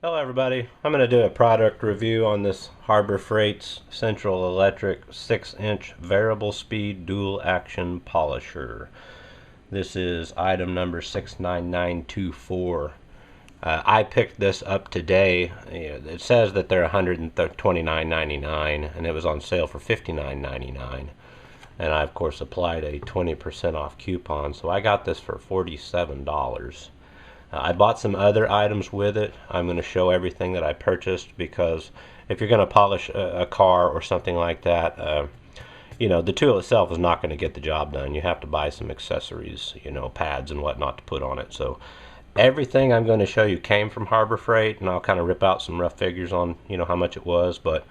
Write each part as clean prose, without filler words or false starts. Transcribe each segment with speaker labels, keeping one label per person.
Speaker 1: Hello everybody, I'm going to do a product review on this Harbor Freight's Central Electric 6-inch variable speed dual action polisher. This is item number 69924. I picked this up today. It says that they're $129.99 and it was on sale for $59.99. And I of course applied a 20% off coupon, so I got this for $47. I bought some other items with it. I'm going to show everything that I purchased because if you're going to polish a car or something like that, the tool itself is not going to get the job done. You have to buy some accessories, pads and whatnot to put on it. So everything I'm going to show you came from Harbor Freight, and I'll kind of rip out some rough figures on, how much it was. But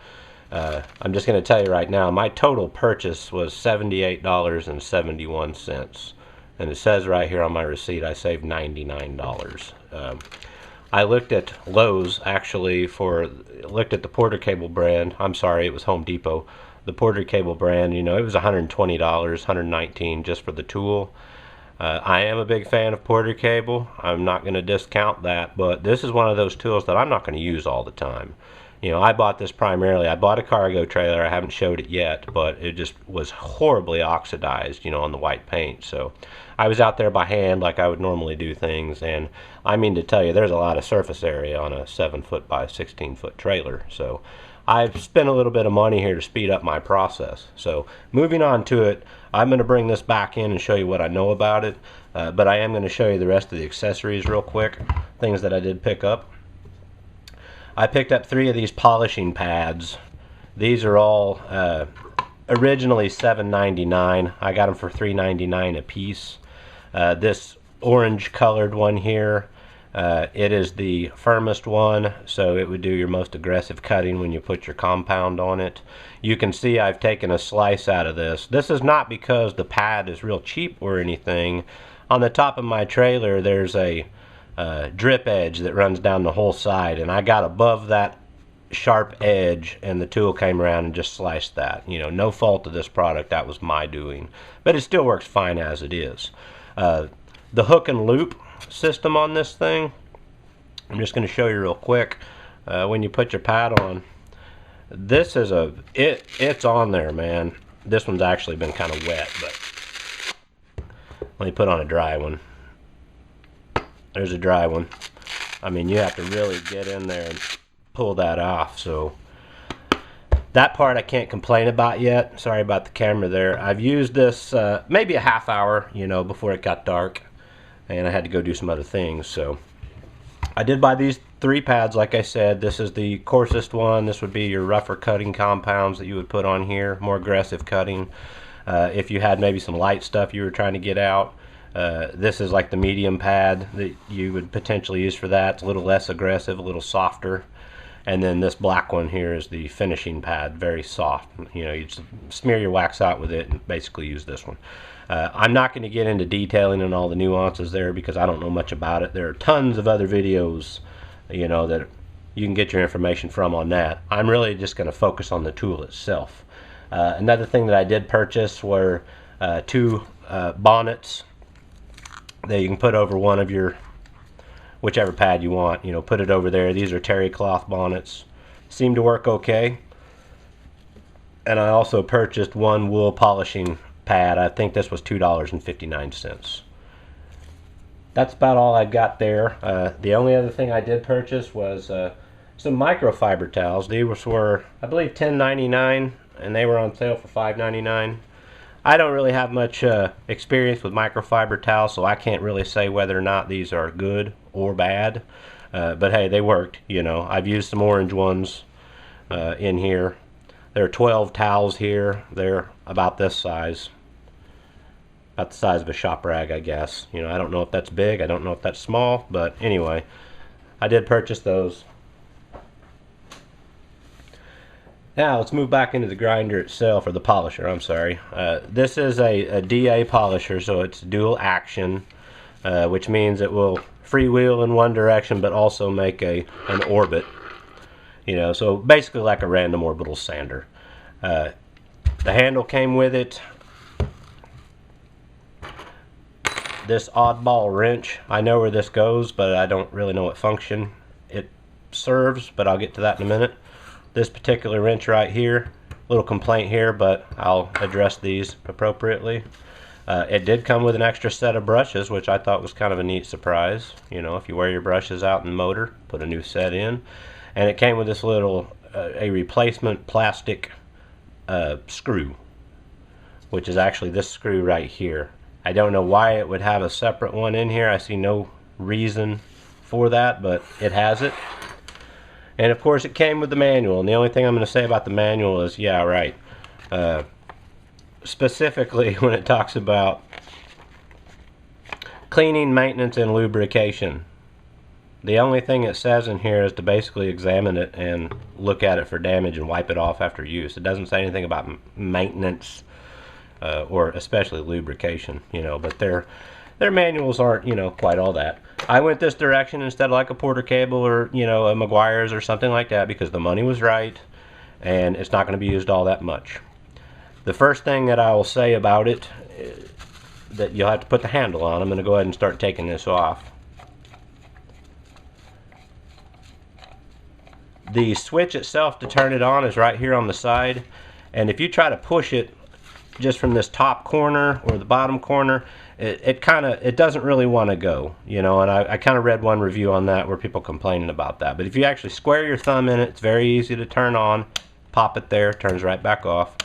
Speaker 1: I'm just going to tell you right now, my total purchase was $78.71. And it says right here on my receipt I saved $99. I looked at Lowe's actually looked at the Porter Cable brand. I'm sorry, it was Home Depot. The Porter Cable brand, it was $120, $119 just for the tool. I am a big fan of Porter Cable. I'm not going to discount that, but this is one of those tools that I'm not going to use all the time. I bought this primarily. I bought a cargo trailer. I haven't showed it yet, but it just was horribly oxidized, on the white paint. So I was out there by hand like I would normally do things, and I mean to tell you, there's a lot of surface area on a 7-foot by 16-foot trailer. So I've spent a little bit of money here to speed up my process. So moving on to it, I'm going to bring this back in and show you what I know about it, but I am going to show you the rest of the accessories real quick, things that I did pick up. I picked up 3 of these polishing pads. These are all originally $7.99. I got them for $3.99 a piece. This orange colored one here, it is the firmest one, so it would do your most aggressive cutting when you put your compound on it. You can see I've taken a slice out of this. This is not because the pad is real cheap or anything. On the top of my trailer there's a drip edge that runs down the whole side, and I got above that sharp edge and the tool came around and just sliced that. No fault of this product, that was my doing, but it still works fine as it is. The hook and loop system on this thing, I'm just going to show you real quick. When you put your pad on, this is it's on there, man. This one's actually been kind of wet, but let me put on a dry one. There's a dry one. I mean, you have to really get in there and pull that off. So that part I can't complain about yet. Sorry about the camera there. I've used this maybe a half hour, before it got dark, and I had to go do some other things. So I did buy these 3 pads, like I said. This is the coarsest one. This would be your rougher cutting compounds that you would put on here, more aggressive cutting. If you had maybe some light stuff you were trying to get out, this is like the medium pad that you would potentially use for that. It's a little less aggressive, a little softer. And then this black one here is the finishing pad, very soft. You just smear your wax out with it and basically use this one. I'm not going to get into detailing and all the nuances there because I don't know much about it. There are tons of other videos, that you can get your information from on that. I'm really just going to focus on the tool itself. Another thing that I did purchase were 2 bonnets that you can put over one of your whichever pad you want. Put it over there. These are terry cloth bonnets. Seem to work okay. And I also purchased 1 wool polishing pad. I think this was $2.59. That's about all I got there. The only other thing I did purchase was some microfiber towels. These were, I believe, $10.99, and they were on sale for $5.99. I don't really have much experience with microfiber towels, so I can't really say whether or not these are good or bad. But hey, they worked. I've used some orange ones in here. There are 12 towels here. They're about this size. About the size of a shop rag, I guess. I don't know if that's big. I don't know if that's small. But anyway, I did purchase those. Now let's move back into the grinder itself, or the polisher, I'm sorry. This is a DA polisher, so it's dual action, which means it will freewheel in one direction but also make an orbit. So basically like a random orbital sander. The handle came with it. This oddball wrench, I know where this goes, but I don't really know what function it serves, but I'll get to that in a minute. This particular wrench right here, little complaint here, but I'll address these appropriately. It did come with an extra set of brushes, which I thought was kind of a neat surprise. You know, if you wear your brushes out in the motor, put a new set in. And it came with this little, a replacement plastic screw, which is actually this screw right here. I don't know why it would have a separate one in here. I see no reason for that, but it has it. And of course it came with the manual, and the only thing I'm going to say about the manual is, yeah, right. Specifically when it talks about cleaning, maintenance, and lubrication, the only thing it says in here is to basically examine it and look at it for damage and wipe it off after use. It doesn't say anything about maintenance or especially lubrication, you know, but their manuals aren't, you know, quite all that. I went this direction instead of like a Porter Cable or, you know, a Meguiar's or something like that because the money was right and it's not going to be used all that much. The first thing that I will say about it that you'll have to put the handle on. I'm going to go ahead and start taking this off. The switch itself to turn it on is right here on the side, and if you try to push it just from this top corner or the bottom corner, it doesn't really want to go, you know, and I kind of read one review on that where people complaining about that. But if you actually square your thumb in it, it's very easy to turn on, pop it there, turns right back off.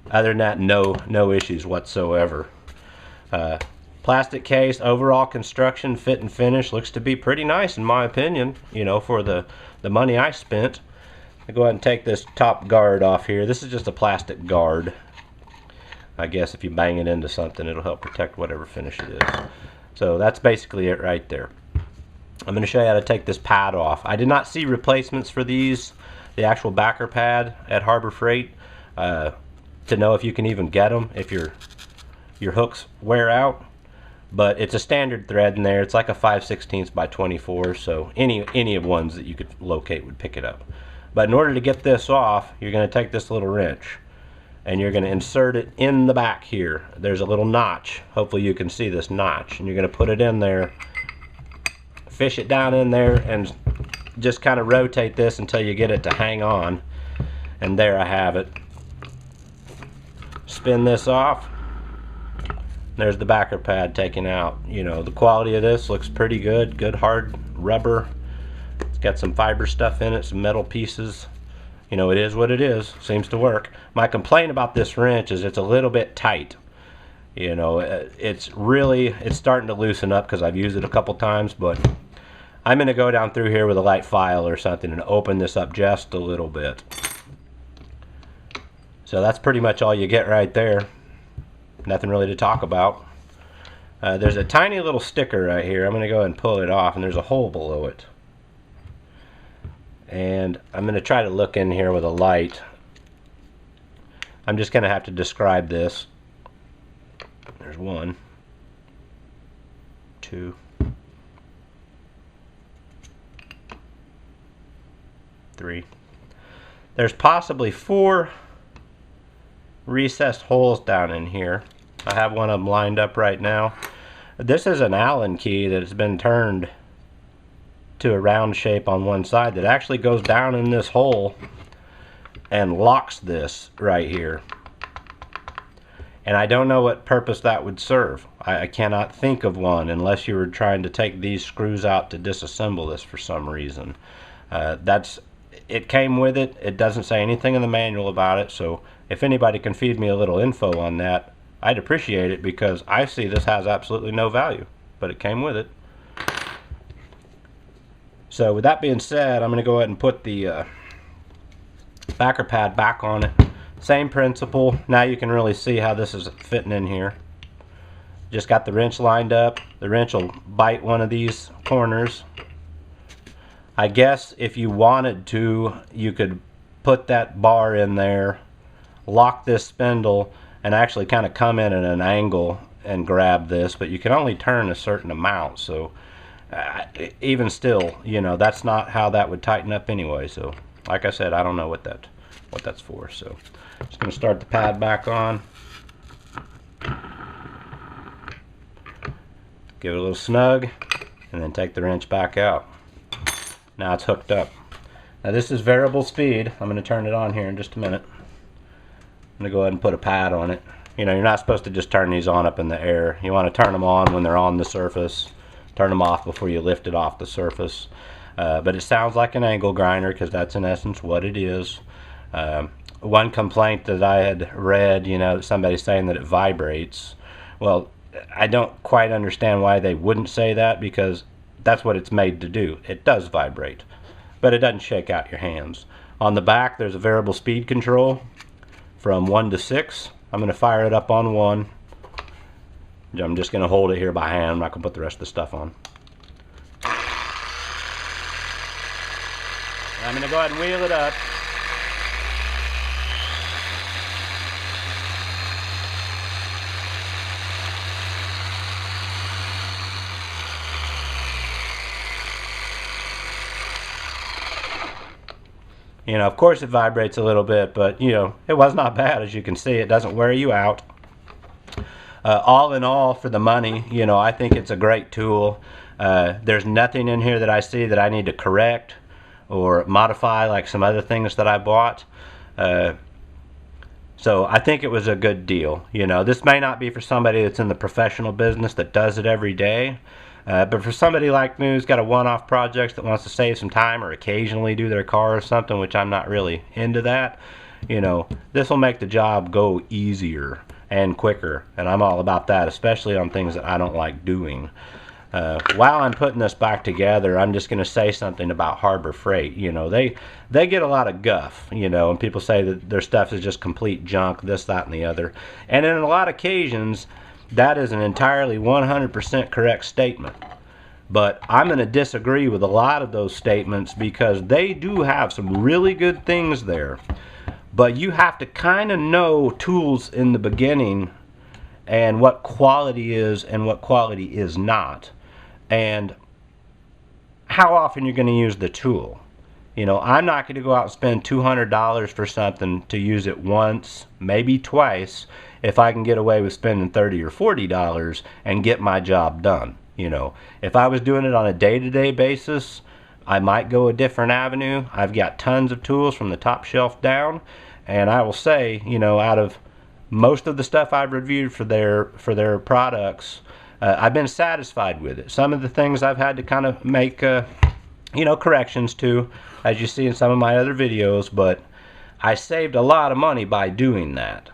Speaker 1: Other than that, no issues whatsoever. Plastic case, overall construction, fit and finish looks to be pretty nice in my opinion, you know, for the money I spent. I'll go ahead and take this top guard off here. This is just a plastic guard. I guess if you bang it into something, it'll help protect whatever finish it is. So that's basically it right there. I'm going to show you how to take this pad off. I did not see replacements for these, the actual backer pad at Harbor Freight, to know if you can even get them if your hooks wear out. But it's a standard thread in there. It's like a 5/16 by 24, so any of ones that you could locate would pick it up. But in order to get this off, you're going to take this little wrench and you're going to insert it in the back here. There's a little notch. Hopefully you can see this notch, and you're going to put it in there, fish it down in there, and just kind of rotate this until you get it to hang on. And there I have it. Spin this off. There's the backer pad taken out. You know, the quality of this looks pretty good. Good hard rubber. It's got some fiber stuff in it, some metal pieces. You know, it is what it is. Seems to work. My complaint about this wrench is it's a little bit tight. You know, it's starting to loosen up because I've used it a couple times, but I'm going to go down through here with a light file or something and open this up just a little bit. So that's pretty much all you get right there. Nothing really to talk about. There's a tiny little sticker right here. I'm going to go ahead and pull it off, and there's a hole below it. And I'm going to try to look in here with a light. I'm just going to have to describe this. There's 1, 2, 3. There's possibly 4 recessed holes down in here. I have one of them lined up right now. This is an Allen key that has been turned to a round shape on one side that actually goes down in this hole and locks this right here. And I don't know what purpose that would serve. I cannot think of one unless you were trying to take these screws out to disassemble this for some reason. It came with it. It doesn't say anything in the manual about it, so if anybody can feed me a little info on that, I'd appreciate it, because I see this has absolutely no value, but it came with it. So with that being said, I'm going to go ahead and put the backer pad back on it. Same principle. Now you can really see how this is fitting in here. Just got the wrench lined up. The wrench will bite one of these corners. I guess if you wanted to, you could put that bar in there, lock this spindle, and actually kind of come in at an angle and grab this, but you can only turn a certain amount, so even still, you know, that's not how that would tighten up anyway. So like I said, I don't know what that's for. So just going to start the pad back on, give it a little snug, and then take the wrench back out. Now it's hooked up. Now this is variable speed. I'm going to turn it on here in just a minute. I'm going to go ahead and put a pad on it. You know, you're not supposed to just turn these on up in the air. You want to turn them on when they're on the surface. Turn them off before you lift it off the surface. But it sounds like an angle grinder because that's in essence what it is. One complaint that I had read, you know, somebody's saying that it vibrates. Well, I don't quite understand why they wouldn't say that, because that's what it's made to do. It does vibrate, but it doesn't shake out your hands. On the back there's a variable speed control from 1 to 6. I'm going to fire it up on 1. I'm just going to hold it here by hand. I'm not going to put the rest of the stuff on. I'm going to go ahead and wheel it up. You know, of course it vibrates a little bit, but you know, it was not bad. As you can see, it doesn't wear you out. All in all, for the money, you know, I think it's a great tool. There's nothing in here that I see that I need to correct or modify like some other things that I bought. So I think it was a good deal. You know, this may not be for somebody that's in the professional business that does it every day. But for somebody like me who's got a one-off project that wants to save some time or occasionally do their car or something, which I'm not really into that, you know, this will make the job go easier and quicker. And I'm all about that, especially on things that I don't like doing. While I'm putting this back together, I'm just going to say something about Harbor Freight. You know, they get a lot of guff, you know, and people say that their stuff is just complete junk, this, that, and the other. And in a lot of occasions, that is an entirely 100% correct statement. But I'm going to disagree with a lot of those statements because they do have some really good things there. But you have to kind of know tools in the beginning and what quality is and what quality is not. And how often you're going to use the tool. You know, I'm not going to go out and spend $200 for something to use it once, maybe twice, if I can get away with spending $30 or $40 and get my job done. You know, if I was doing it on a day-to-day basis, I might go a different avenue. I've got tons of tools from the top shelf down, and I will say, you know, out of most of the stuff I've reviewed for their products, I've been satisfied with it. Some of the things I've had to kind of make you know, corrections to, as you see in some of my other videos, but I saved a lot of money by doing that.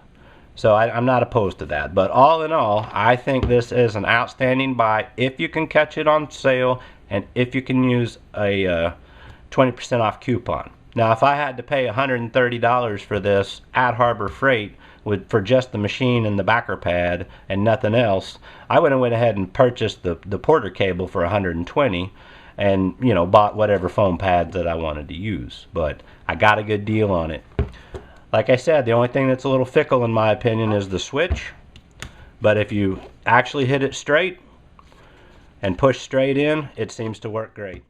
Speaker 1: So I'm not opposed to that. But all in all, I think this is an outstanding buy if you can catch it on sale and if you can use a 20% off coupon. Now, if I had to pay $130 for this at Harbor Freight for just the machine and the backer pad and nothing else, I would have went ahead and purchased the Porter cable for $120 and, you know, bought whatever foam pads that I wanted to use. But I got a good deal on it. Like I said, the only thing that's a little fickle in my opinion is the switch. But if you actually hit it straight and push straight in, it seems to work great.